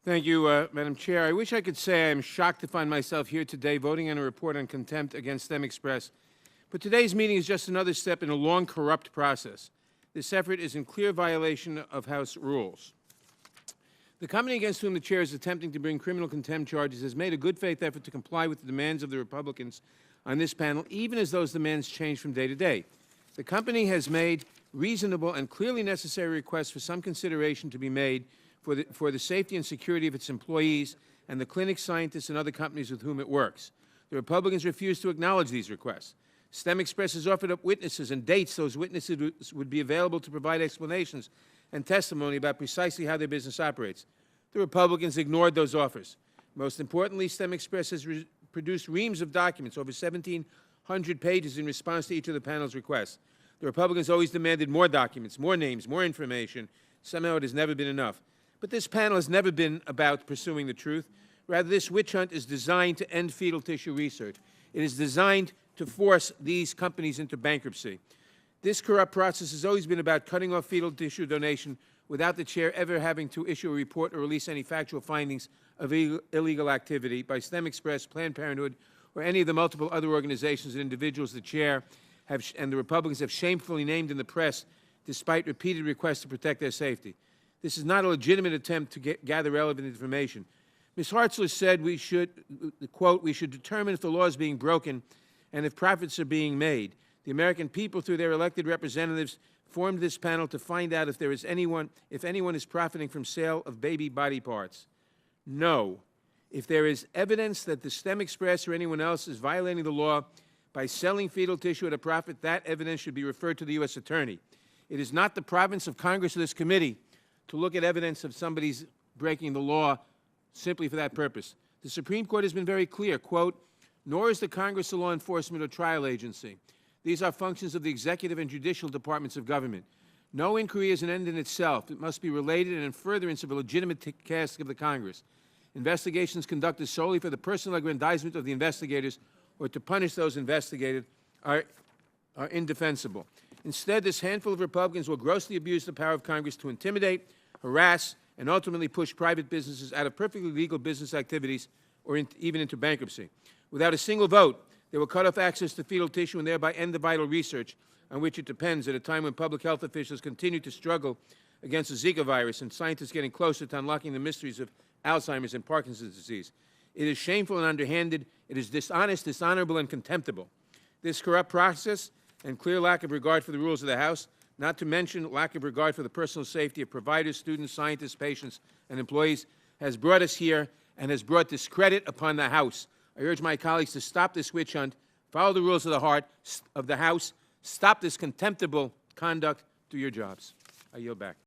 Thank you, Madam Chair. I wish I could say I am shocked to find myself here today voting on a report on contempt against StemExpress. But today's meeting is just another step in a long, corrupt process. This effort is in clear violation of House rules. The company against whom the Chair is attempting to bring criminal contempt charges has made a good faith effort to comply with the demands of the Republicans on this panel, even as those demands change from day to day. The company has made reasonable and clearly necessary requests for some consideration to be made for the safety and security of its employees and the clinics, scientists, and other companies with whom it works. The Republicans refuse to acknowledge these requests. StemExpress has offered up witnesses and dates those witnesses would be available to provide explanations and testimony about precisely how their business operates. The Republicans ignored those offers. Most importantly, StemExpress has produced reams of documents, over 1,700 pages, in response to each of the panel's requests. The Republicans always demanded more documents, more names, more information. Somehow it has never been enough. But this panel has never been about pursuing the truth. Rather, this witch hunt is designed to end fetal tissue research. It is designed to force these companies into bankruptcy. This corrupt process has always been about cutting off fetal tissue donation without the Chair ever having to issue a report or release any factual findings of illegal activity by StemExpress, Planned Parenthood, or any of the multiple other organizations and individuals the Chair and the Republicans have shamefully named in the press despite repeated requests to protect their safety. This is not a legitimate attempt to gather relevant information. Ms. Hartzler said we should, quote, we should determine if the law is being broken and if profits are being made. The American people, through their elected representatives, formed this panel to find out if anyone is profiting from sale of baby body parts. No. If there is evidence that the StemExpress or anyone else is violating the law by selling fetal tissue at a profit, that evidence should be referred to the U.S. Attorney. It is not the province of Congress or this committee to look at evidence of somebody's breaking the law simply for that purpose. The Supreme Court has been very clear, quote, nor is the Congress a law enforcement or trial agency. These are functions of the executive and judicial departments of government. No inquiry is an end in itself. It must be related and in furtherance of a legitimate task of the Congress. Investigations conducted solely for the personal aggrandizement of the investigators or to punish those investigated are indefensible. Instead, this handful of Republicans will grossly abuse the power of Congress to intimidate, harass, and ultimately push private businesses out of perfectly legal business activities or even into bankruptcy. Without a single vote, they will cut off access to fetal tissue and thereby end the vital research on which it depends at a time when public health officials continue to struggle against the Zika virus and scientists getting closer to unlocking the mysteries of Alzheimer's and Parkinson's disease. It is shameful and underhanded. It is dishonest, dishonorable, and contemptible. This corrupt process and clear lack of regard for the rules of the House, not to mention lack of regard for the personal safety of providers, students, scientists, patients, and employees, has brought us here and has brought discredit upon the House. I urge my colleagues to stop this witch hunt, follow the rules of the House, stop this contemptible conduct, do your jobs. I yield back.